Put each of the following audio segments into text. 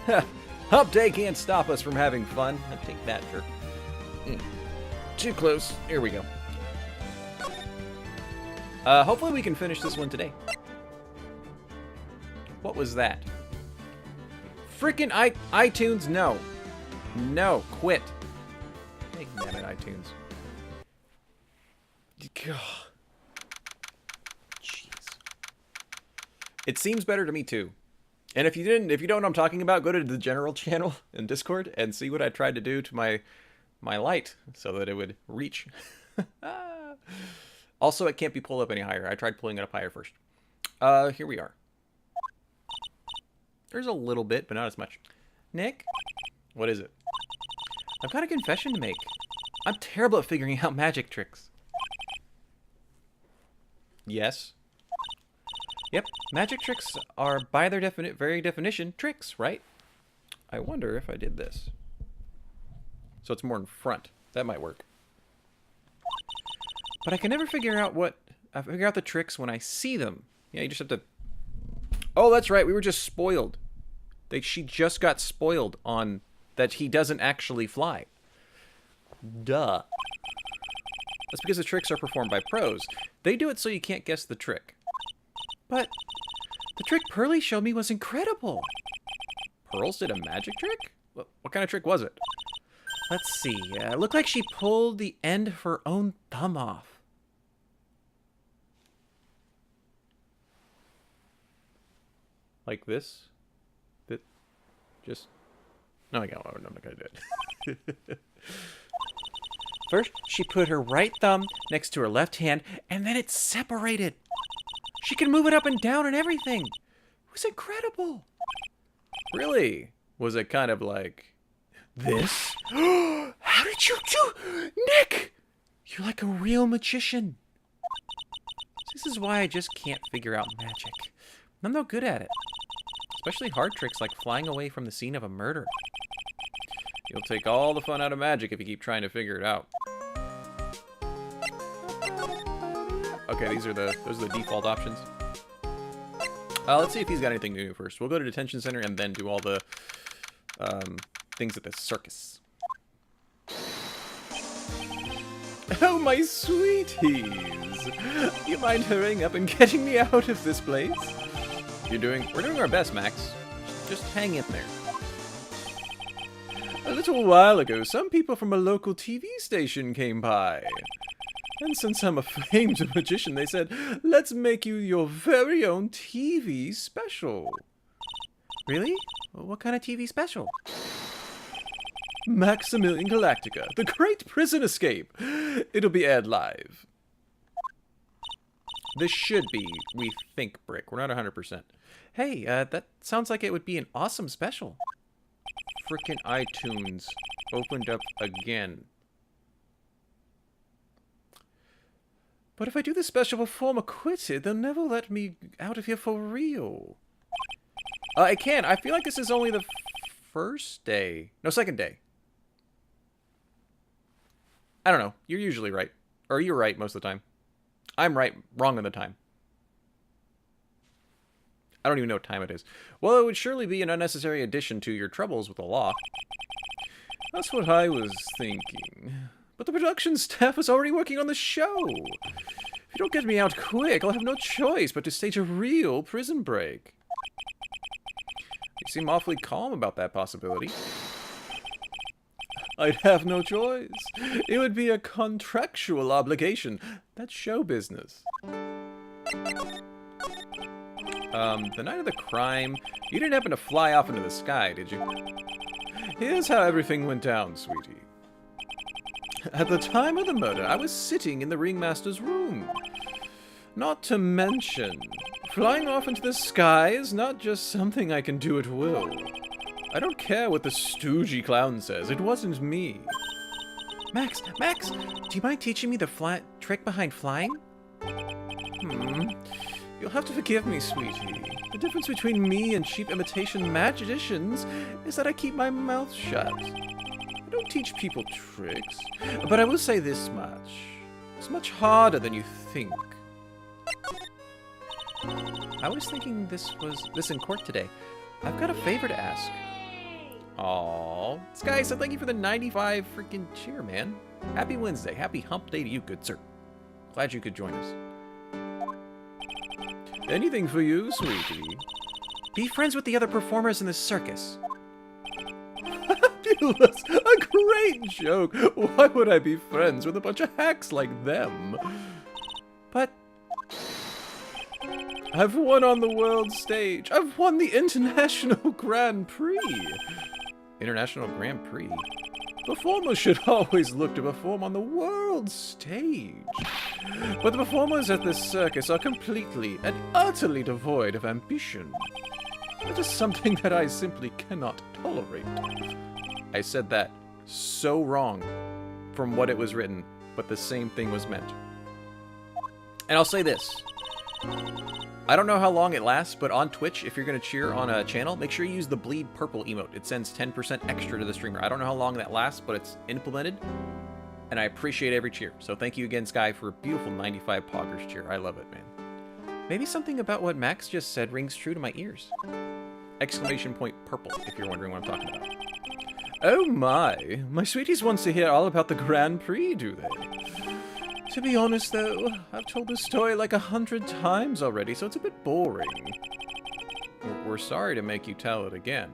Hump day can't stop us from having fun. I'll take that, sure. Too close. Here we go. Hopefully we can finish this one today. What was that? Freaking iTunes, no. No, quit. Take that at iTunes. God. Jeez. It seems better to me too. And if you don't know what I'm talking about, go to the general channel in Discord and see what I tried to do to my light so that it would reach. Also, it can't be pulled up any higher. I tried pulling it up higher first. Here we are. There's a little bit, but not as much. Nick? What is it? I've got a confession to make. I'm terrible at figuring out magic tricks. Yes. Yep, magic tricks are, by their very definition, tricks, right? I wonder if I did this. So it's more in front. That might work. But I can never figure out the tricks when I see them. Yeah, you just have to... Oh, that's right. We were just spoiled. She just got spoiled on that he doesn't actually fly. Duh. That's because the tricks are performed by pros. They do it so you can't guess the trick. But the trick Pearly showed me was incredible. Pearls did a magic trick? What kind of trick was it? Let's see. It looked like she pulled the end of her own thumb off. Like this? Just... No, I'm not gonna do it. First, she put her right thumb next to her left hand, and then it separated. She could move it up and down and everything. It was incredible. Really? Was it kind of like this? How did you do... Nick! You're like a real magician. This is why I just can't figure out magic. I'm no good at it. Especially hard tricks like flying away from the scene of a murder. You'll take all the fun out of magic if you keep trying to figure it out. Okay, those are the default options. Let's see if he's got anything to do first. We'll go to detention center and then do all the things at the circus. Oh, my sweeties! You mind hurrying up and getting me out of this place? We're doing our best, Max. Just hang in there. A little while ago, some people from a local TV station came by. And since I'm a famed magician, they said, let's make you your very own TV special. Really? What kind of TV special? Maximilian Galactica, the Great Prison Escape. It'll be aired live. This should be, we think, Brick. We're not 100%. Hey, that sounds like it would be an awesome special. Frickin' iTunes opened up again. But if I do this special before I'm acquitted, they'll never let me out of here for real. I can't. I feel like this is only the first day. No, second day. I don't know. You're usually right. Or you're right most of the time. I'm right, wrong in the time. I don't even know what time it is. Well, it would surely be an unnecessary addition to your troubles with the law. That's what I was thinking. But the production staff is already working on the show. If you don't get me out quick, I'll have no choice but to stage a real prison break. You seem awfully calm about that possibility. I'd have no choice. It would be a contractual obligation. That's show business. The night of the crime, you didn't happen to fly off into the sky, did you? Here's how everything went down, sweetie. At the time of the murder, I was sitting in the ringmaster's room. Not to mention, flying off into the sky is not just something I can do at will. I don't care what the stoogey clown says. It wasn't me. Max, do you mind teaching me the trick behind flying? You'll have to forgive me, sweetie. The difference between me and cheap imitation magicians is that I keep my mouth shut. I don't teach people tricks, but I will say this much. It's much harder than you think. I was thinking this in court today. I've got a favor to ask. Aw. Sky said thank you for the 95 freaking cheer, man. Happy Wednesday. Happy hump day to you, good sir. Glad you could join us. Anything for you, sweetie? Be friends with the other performers in the circus. Fabulous! A great joke! Why would I be friends with a bunch of hacks like them? But... I've won on the world stage. I've won the International Grand Prix. International Grand Prix? Performers should always look to perform on the world stage. But the performers at this circus are completely and utterly devoid of ambition. That is something that I simply cannot tolerate. I said that so wrong from what it was written, but the same thing was meant. And I'll say this. I don't know how long it lasts, but on Twitch, if you're going to cheer on a channel, make sure you use the bleed purple emote. It sends 10% extra to the streamer. I don't know how long that lasts, but it's implemented, and I appreciate every cheer. So thank you again, Sky, for a beautiful 95 Poggers cheer. I love it, man. Maybe something about what Max just said rings true to my ears. Exclamation point purple, if you're wondering what I'm talking about. Oh my sweeties wants to hear all about the Grand Prix, do they? To be honest, though, I've told this story like 100 times already, so it's a bit boring. We're sorry to make you tell it again.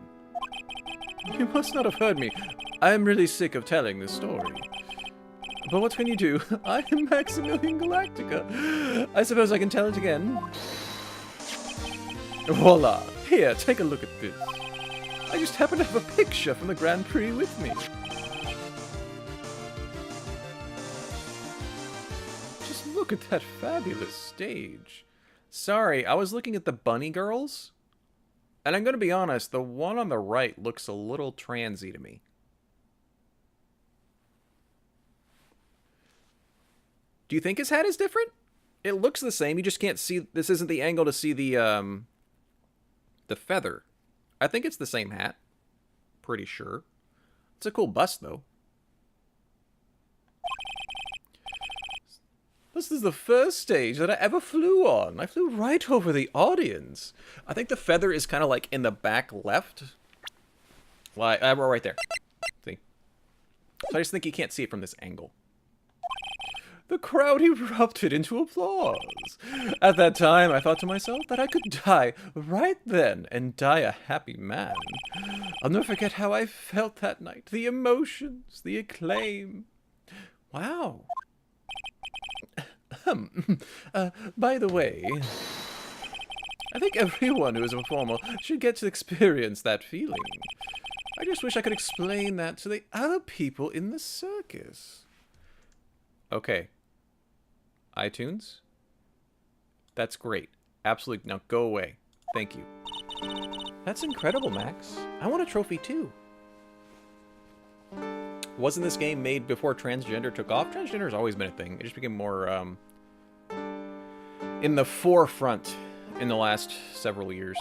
You must not have heard me. I'm really sick of telling this story. But what can you do? I am Maximilian Galactica. I suppose I can tell it again. Voila! Here, take a look at this. I just happen to have a picture from the Grand Prix with me. Look at that fabulous stage. Sorry, I was looking at the bunny girls. And I'm going to be honest, the one on the right looks a little transy to me. Do you think his hat is different? It looks the same, you just can't see... This isn't the angle to see the feather. I think it's the same hat. Pretty sure. It's a cool bust, though. This is the first stage that I ever flew on. I flew right over the audience. I think the feather is kind of like in the back left. Like, we're right there. See? So I just think you can't see it from this angle. The crowd erupted into applause. At that time, I thought to myself that I could die right then and die a happy man. I'll never forget how I felt that night. The emotions, the acclaim. Wow. By the way, I think everyone who is a performer should get to experience that feeling. I just wish I could explain that to the other people in the circus. Okay. iTunes? That's great. Absolutely. Now go away. Thank you. That's incredible, Max. I want a trophy too. Wasn't this game made before transgender took off? Transgender has always been a thing. It just became more, in the forefront in the last several years.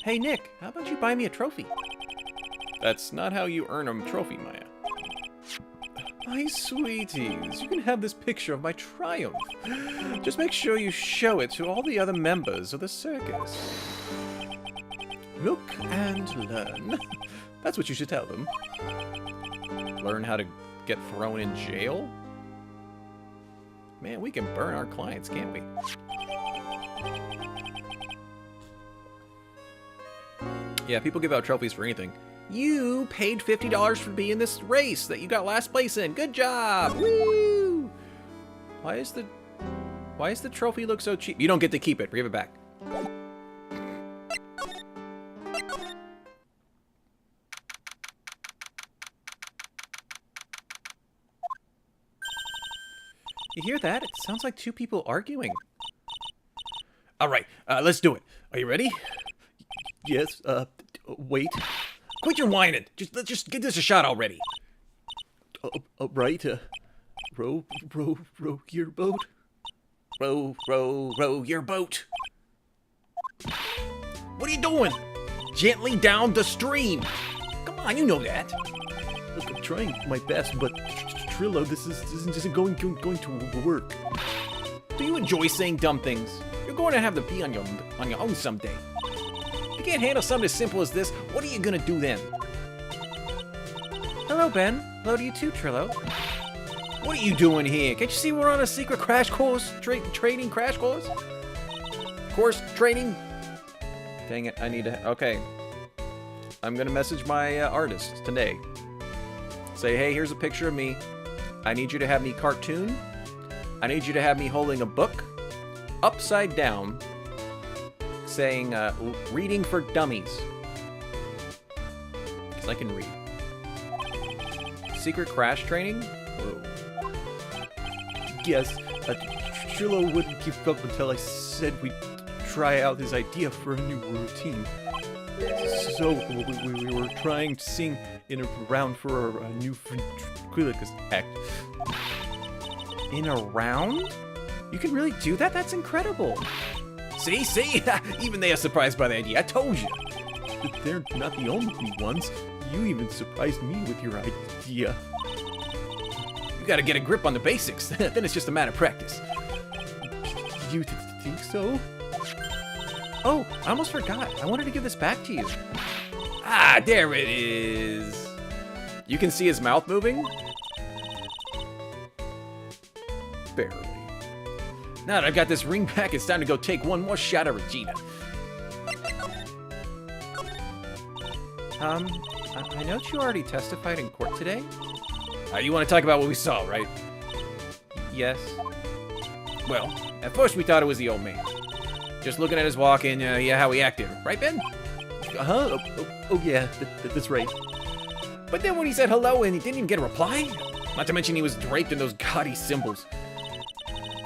Hey, Nick, how about you buy me a trophy? That's not how you earn a trophy, Maya. My sweeties, you can have this picture of my triumph. Just make sure you show it to all the other members of the circus. Look and learn. That's what you should tell them. Learn how to get thrown in jail? Man, we can burn our clients, can't we? Yeah, people give out trophies for anything. You paid $50 for being in this race that you got last place in. Good job! Woo! Why is the trophy look so cheap? You don't get to keep it. Give it back. You hear that? It sounds like two people arguing. All right, let's do it. Are you ready? Yes, wait. Quit your whining. Let's just get this a shot already. Right, row your boat. Row your boat. What are you doing? Gently down the stream. Come on, you know that. Look, I'm trying my best, but Trillo, this isn't going to work. Do you enjoy saying dumb things? You're going to have to be on your own someday. If you can't handle something as simple as this, what are you gonna do then? Hello, Ben. Hello to you too, Trillo. What are you doing here? Can't you see we're on a secret crash course? Training crash course? Course training? Dang it, I need to... Okay. I'm gonna message my artist today. Say, hey, here's a picture of me. I need you to have me cartoon. I need you to have me holding a book upside down saying, reading for dummies. Because I can read. Secret crash training? Whoa. Yes, Trillo wouldn't give up until I said we'd try out his idea for a new routine. So, we were trying to sing in a round for a new ventriloquist act. In a round? You can really do that? That's incredible. See? Even they are surprised by the idea. I told you. But they're not the only ones. You even surprised me with your idea. You gotta get a grip on the basics. Then it's just a matter of practice. You think so? Oh, I almost forgot. I wanted to give this back to you. Ah, there it is. You can see his mouth moving? Barely. Now that I've got this ring back, it's time to go take one more shot at Regina. I know you already testified in court today. You want to talk about what we saw, right? Yes. Well, at first we thought it was the old man. Just looking at his walk and, yeah, how he acted. Right, Ben? Uh-huh. Oh yeah, that's right. But then when he said hello and he didn't even get a reply? Not to mention he was draped in those gaudy symbols.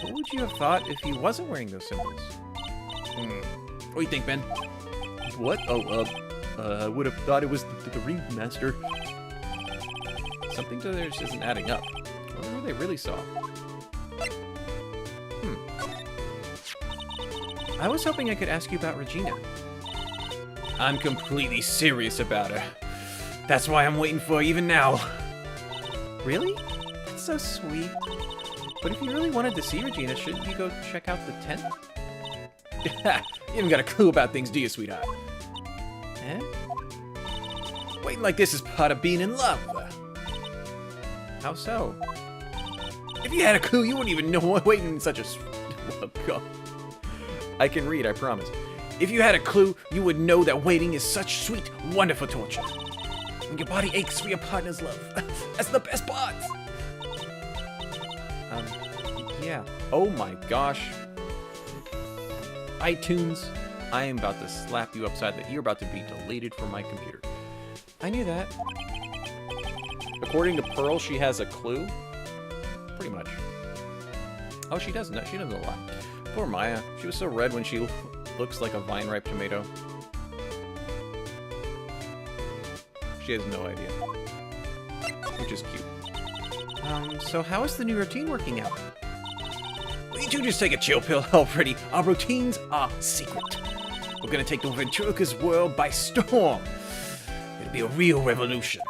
What would you have thought if he wasn't wearing those symbols? What do you think, Ben? What? I would have thought it was the ringmaster. Something to there just isn't adding up. I wonder who they really saw. I was hoping I could ask you about Regina. I'm completely serious about her. That's why I'm waiting for her even now. Really? That's so sweet. But if you really wanted to see Regina, shouldn't you go check out the tent? You haven't got a clue about things, do you, sweetheart? Eh? Waiting like this is part of being in love. How so? If you had a clue, you wouldn't even know waiting in such a... Oh, God. I can read, I promise. If you had a clue, you would know that waiting is such sweet, wonderful torture. When your body aches for your partner's love. That's the best part! Yeah. Oh my gosh. iTunes, I am about to slap you upside the... You're about to be deleted from my computer. I knew that. According to Pearl, she has a clue. Pretty much. Oh, she doesn't. She doesn't know a lot. Poor Maya. She was so red when she looks like a vine-ripe tomato. She has no idea. Which is cute. So how is the new routine working out? Will you two just take a chill pill already? Our routines are secret. We're gonna take the ventriloquist world by storm. It'll be a real revolution.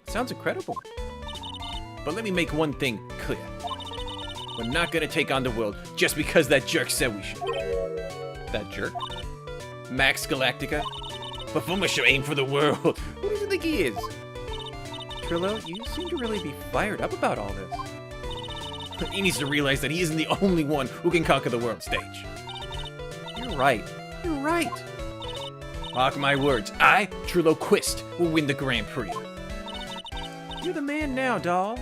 Sounds incredible. But let me make one thing clear. We're not gonna take on the world just because that jerk said we should. That jerk? Max Galactica? Performer should aim for the world. Who does he think he is? Trillo, you seem to really be fired up about all this. He needs to realize that he isn't the only one who can conquer the world stage. You're right. You're right. Mark my words. I, Trillo Quist, will win the Grand Prix. You're the man now, doll.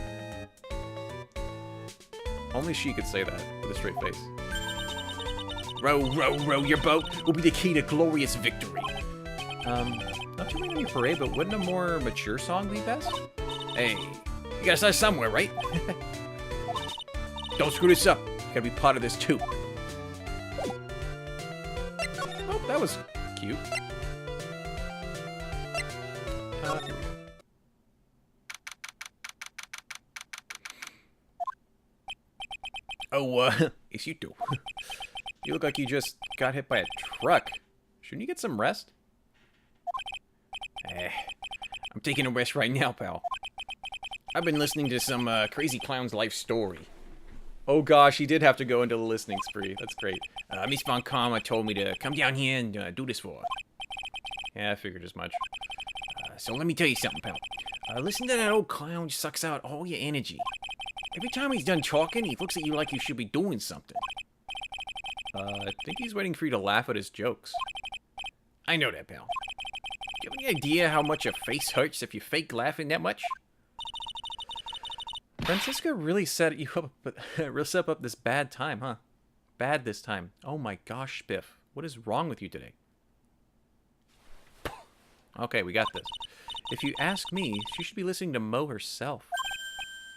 Only she could say that with a straight face. Row, row, row your boat will be the key to glorious victory. Not too many parade, but wouldn't a more mature song be best? Hey, you gotta start somewhere, right? Don't screw this up. You gotta be part of this too. Oh, that was cute. Here we go. Oh, it's you two. You look like you just got hit by a truck. Shouldn't you get some rest? I'm taking a rest right now, pal. I've been listening to some crazy clown's life story. Oh gosh, he did have to go into the listening spree. That's great. Miss Von Karma told me to come down here and do this for her. Yeah, I figured as much. So let me tell you something, pal. Listen to that old clown, sucks out all your energy. Every time he's done talking, he looks at you like you should be doing something. I think he's waiting for you to laugh at his jokes. I know that, pal. Do you have any idea how much your face hurts if you fake laughing that much? Francisca really set you up, really set up this bad time, huh? Bad this time. Oh my gosh, Spiff. What is wrong with you today? Okay, we got this. If you ask me, she should be listening to Mo herself.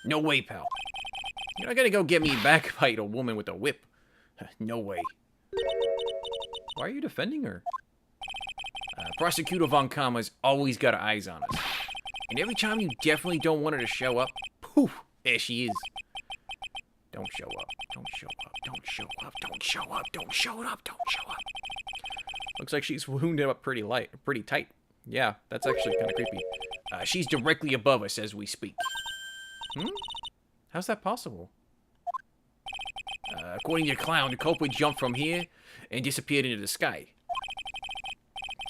No way, pal. You're not gonna go get me backbite a woman with a whip. No way. Why are you defending her? Prosecutor Von Kamma's always got her eyes on us. And every time you definitely don't want her to show up, poof, there she is. Don't show up. Don't show up. Don't show up. Don't show up. Don't show up. Don't show up. Looks like she's wounded up pretty tight. Yeah, that's actually kind of creepy. She's directly above us as we speak. How's that possible? According to Clown, the culprit jumped from here and disappeared into the sky.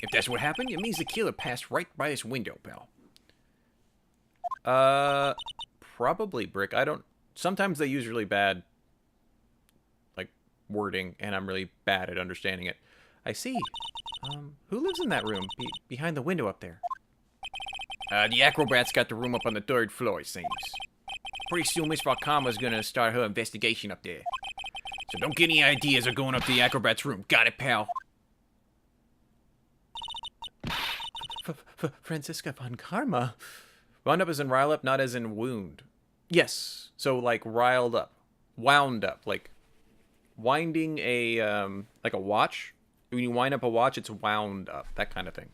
If that's what happened, it means the killer passed right by this window, pal. Probably, Brick. I don't... Sometimes they use really bad, like, wording, and I'm really bad at understanding it. I see. Who lives in that room? Behind the window up there? The acrobat's got the room up on the 3rd floor, it seems. Pretty soon Miss Valkama's gonna start her investigation up there. So don't get any ideas of going up to the acrobat's room. Got it, pal? Francisca Von Karma? Wound up as in rile up, not as in wound. Yes. So, like, riled up. Wound up. Like, winding a, like a watch. When you wind up a watch, it's wound up. That kind of thing.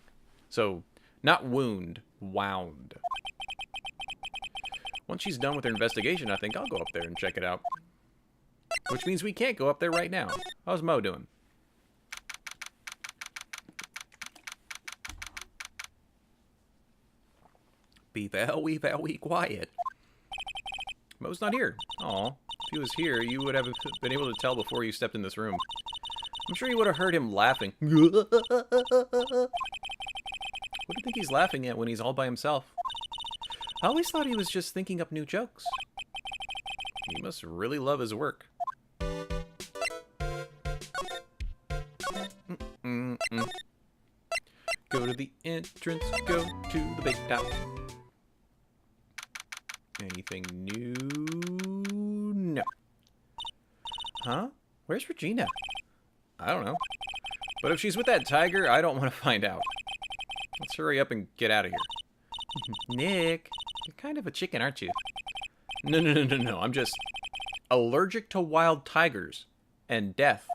So, not wound. Wound. Once she's done with her investigation, I think I'll go up there and check it out. Which means we can't go up there right now. How's Mo doing? Be quiet. Mo's not here. Aw. If he was here, you would have been able to tell before you stepped in this room. I'm sure you would have heard him laughing. What do you think he's laughing at when he's all by himself? I always thought he was just thinking up new jokes. He must really love his work. Go to the entrance, go to the big top. Anything new? No. Huh? Where's Regina? I don't know. But if she's with that tiger, I don't want to find out. Let's hurry up and get out of here. Nick, you're kind of a chicken, aren't you? No. I'm just allergic to wild tigers and death.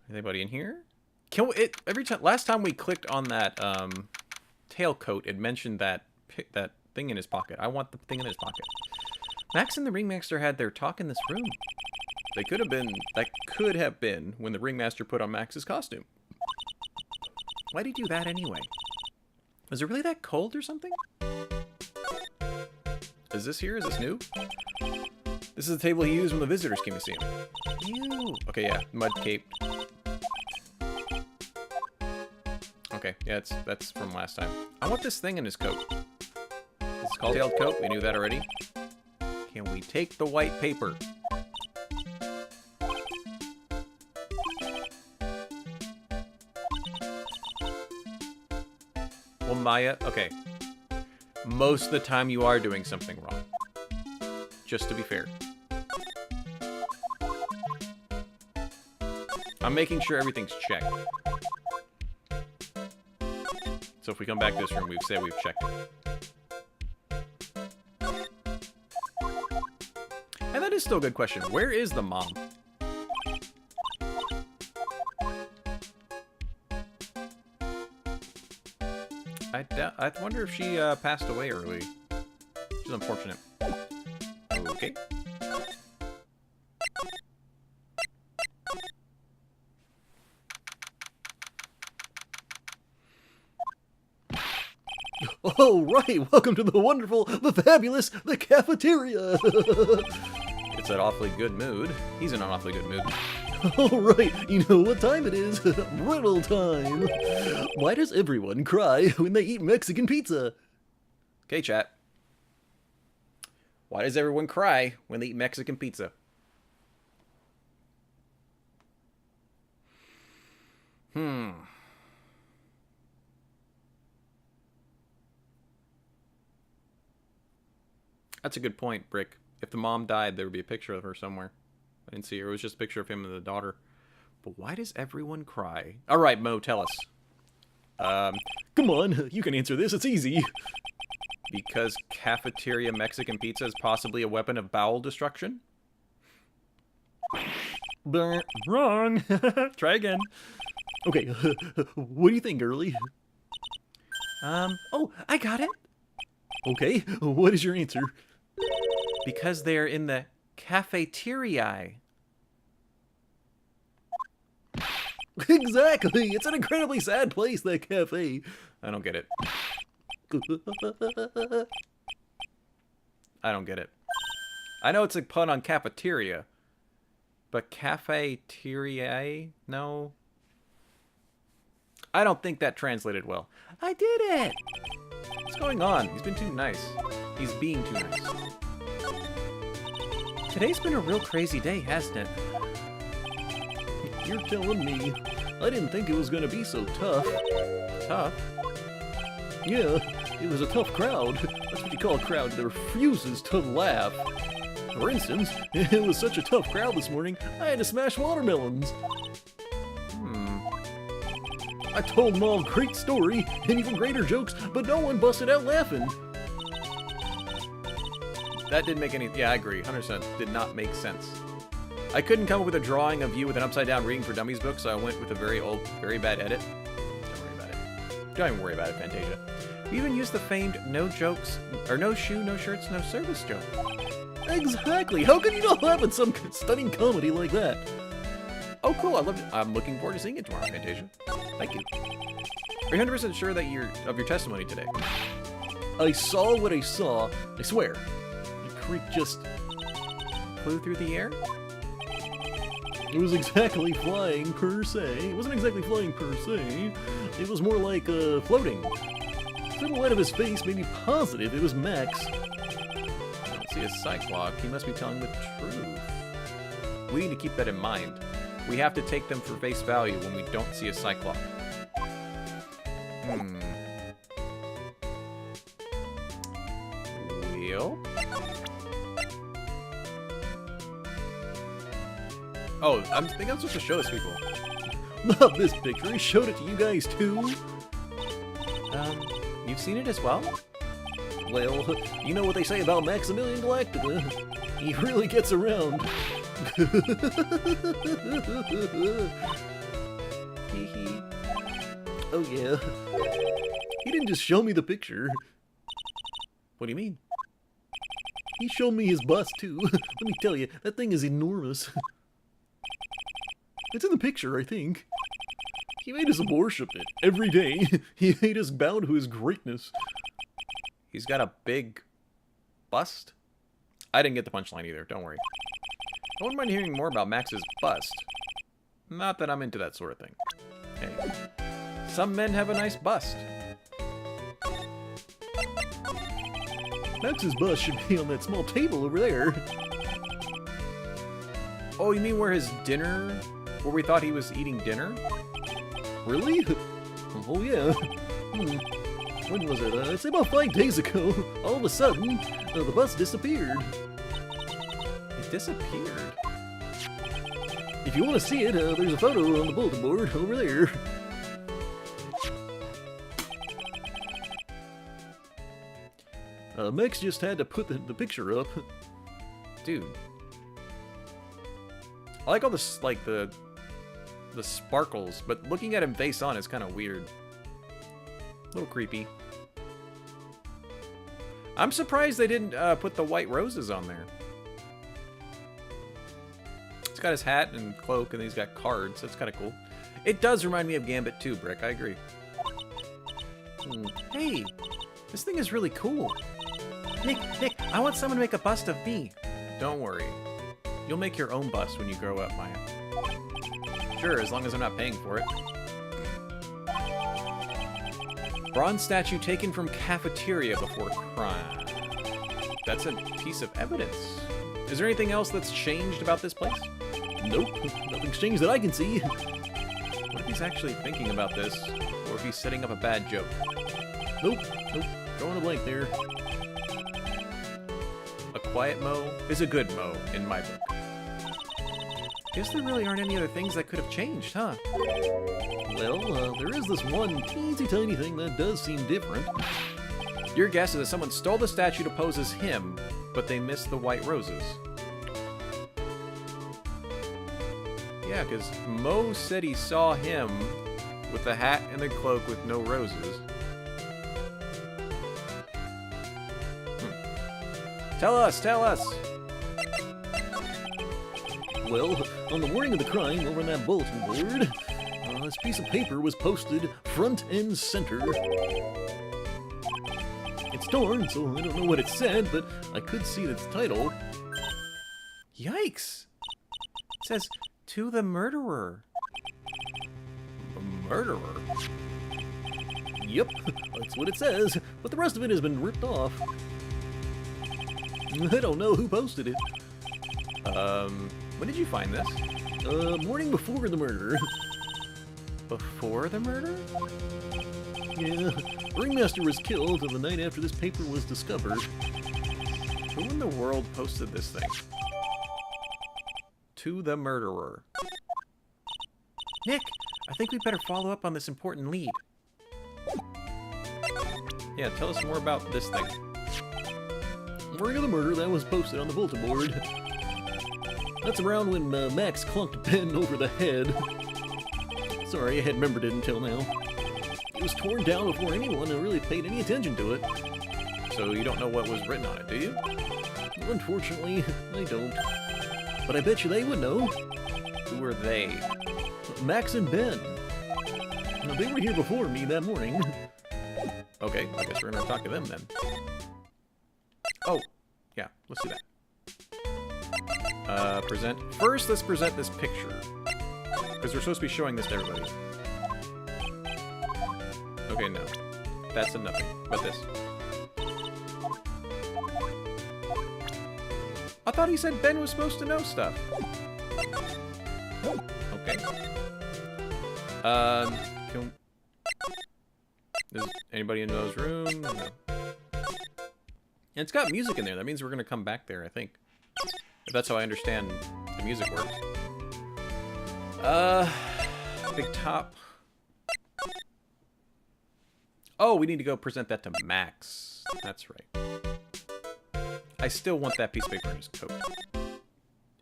Anybody in here? Every time last time we clicked on that tailcoat, it mentioned that thing in his pocket. I want the thing in his pocket. Max and the Ringmaster had their talk in this room. That could have been when the Ringmaster put on Max's costume. Why'd he do that anyway? Was it really that cold or something? Is this here? Is this new? This is the table he used when the visitors came to see him. Ew. Okay, yeah. Mud cape. Okay, yeah, that's from last time. I want this thing in his coat. It's called tailed coat. We knew that already. Can we take the white paper? Well, Maya, okay. Most of the time you are doing something wrong. Just to be fair. I'm making sure everything's checked. So if we come back to this room, we've said we've checked it. And that is still a good question. Where is the mom? I wonder if she passed away early. Which is unfortunate. Okay. Oh, right. Welcome to the wonderful, the fabulous, the cafeteria. It's an awfully good mood. He's in an awfully good mood. Alright, you know what time it is. Riddle time. Why does everyone cry when they eat Mexican pizza? Okay, chat. Why does everyone cry when they eat Mexican pizza? That's a good point, Brick. If the mom died, there would be a picture of her somewhere. I didn't see her. It was just a picture of him and the daughter. But why does everyone cry? All right, Mo, tell us. Come on, you can answer this. It's easy. Because cafeteria Mexican pizza is possibly a weapon of bowel destruction? Wrong. Try again. Okay, what do you think, girly? Oh, I got it. Okay, what is your answer? Because they're in the cafeteria. Exactly! It's an incredibly sad place, that cafe. I don't get it. I don't get it. I know it's a pun on cafeteria, but cafeteria? No. I don't think that translated well. I did it! What's going on? He's been too nice. He's being too nice. Today's been a real crazy day, hasn't it? You're telling me. I didn't think it was gonna be so tough. Tough? Yeah, it was a tough crowd. That's what you call a crowd that refuses to laugh. For instance, it was such a tough crowd this morning, I had to smash watermelons. I told them all a great story, and even greater jokes, but no one busted out laughing. That didn't make any... Yeah, I agree. 100% did not make sense. I couldn't come up with a drawing of you with an upside-down Reading for Dummies book, so I went with a very old, very bad edit. Don't worry about it. Don't even worry about it, Fantasia. We even used the famed no jokes, or no shoe, no shirts, no service joke. Exactly! How can you not laugh at some stunning comedy like that? Oh, cool! I loved it. I'm looking forward to seeing it tomorrow, Fantasia. Thank you. Are you 100% sure that of your testimony today? I saw what I saw. I swear. The creek just flew through the air? It was exactly flying per se. It wasn't exactly flying per se. It was more like floating. The silhouette of his face made me positive it was Max. I don't see a cyclock. He must be telling the truth. We need to keep that in mind. We have to take them for face value when we don't see a cyclock. Wheel? Oh, I think I'm supposed to show this to people. Not this picture. He showed it to you guys too. You've seen it as well? Well, you know what they say about Maximilian Galactica. He really gets around. Oh yeah. He didn't just show me the picture. What do you mean? He showed me his bust too. Let me tell you, that thing is enormous. It's in the picture, I think. He made us worship it every day. He made us bow to his greatness. He's got a big bust? I didn't get the punchline either, don't worry. I wouldn't mind hearing more about Max's bust. Not that I'm into that sort of thing. Hey, some men have a nice bust. Max's bust should be on that small table over there. Oh, you mean where his dinner... where we thought he was eating dinner? Really? Oh yeah. When was it? I'd say about 5 days ago. All of a sudden, the bus disappeared. It disappeared? If you want to see it, there's a photo on the bulletin board over there. Max just had to put the picture up. Dude. I like all this, like, the sparkles, but looking at him face on is kind of weird. A little creepy. I'm surprised they didn't put the white roses on there. He's got his hat and cloak, and then he's got cards. That's kind of cool. It does remind me of Gambit too, Brick. I agree. Hey, this thing is really cool. Nick, I want someone to make a bust of me. Don't worry. You'll make your own bust when you grow up, Maya. Sure, as long as I'm not paying for it. Bronze statue taken from cafeteria before crime. That's a piece of evidence. Is there anything else that's changed about this place? Nope, nothing's changed that I can see. What if he's actually thinking about this, or if he's setting up a bad joke? Nope, drawing a blank there. A quiet Mo is a good Mo in my book. Guess there really aren't any other things that could have changed, huh? Well, there is this one teensy tiny thing that does seem different. Your guess is that someone stole the statue to pose as him, but they missed the white roses. Yeah, because Mo said he saw him with the hat and the cloak with no roses. Tell us, tell us! Well, on the morning of the crime, over on that bulletin board, this piece of paper was posted front and center. It's torn, so I don't know what it said, but I could see its title. Yikes! It says, "To the murderer." A murderer? Yep, that's what it says, but the rest of it has been ripped off. I don't know who posted it. When did you find this? Morning before the murder. Before the murder? Yeah, Ringmaster was killed the night after this paper was discovered. Who in the world posted this thing? To the murderer. Nick, I think we better follow up on this important lead. Yeah, tell us more about this thing. Morning of the murder, that was posted on the bulletin board. That's around when Max clunked Ben over the head. Sorry, I hadn't remembered it until now. It was torn down before anyone really paid any attention to it. So you don't know what was written on it, do you? Unfortunately, I don't. But I bet you they would know. Who are they? Max and Ben. Now, they were here before me that morning. Okay, I guess we're gonna talk to them then. Oh, yeah, let's do that. Present. First, let's present this picture. Because we're supposed to be showing this to everybody. Okay, no. That's a nothing. But this. I thought he said Ben was supposed to know stuff. Okay. Does anybody in those rooms? No. And it's got music in there. That means we're gonna come back there, I think. If that's how I understand the music works. Big top. Oh, we need to go present that to Max. That's right. I still want that piece of paper in his coat.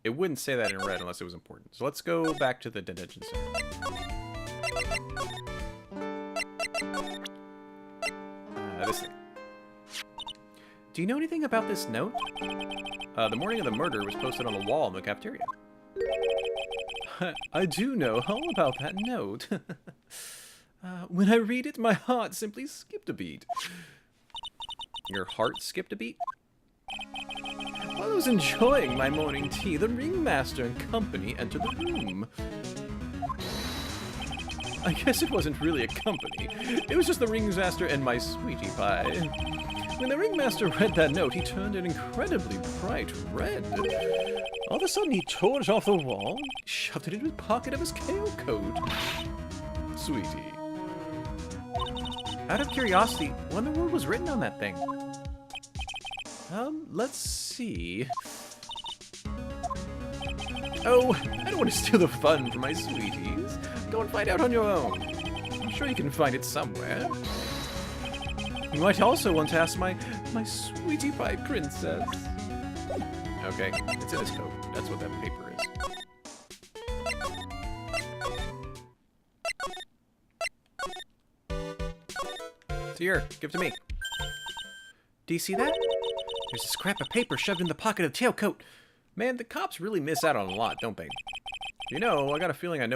It wouldn't say that in red unless it was important. So let's go back to the detention center. This thing. Do you know anything about this note? The morning of the murder was posted on the wall in the cafeteria. I do know all about that note. When I read it, my heart simply skipped a beat. Your heart skipped a beat? While I was enjoying my morning tea, the ringmaster and company entered the room. I guess it wasn't really a company. It was just the ringmaster and my sweetie pie. When the ringmaster read that note, he turned an incredibly bright red. All of a sudden, he tore it off the wall, shoved it into the pocket of his kale coat. Sweetie. Out of curiosity, what in the world was written on that thing? Let's see. Oh, I don't want to steal the fun from my sweeties. Go and find out on your own. I'm sure you can find it somewhere. You might also want to ask my sweetie pie princess. Okay, it's in his coat. That's what that paper is. So here, give it to me. Do you see that? There's a scrap of paper shoved in the pocket of the tailcoat. Man, the cops really miss out on a lot, don't they? You know, I got a feeling I know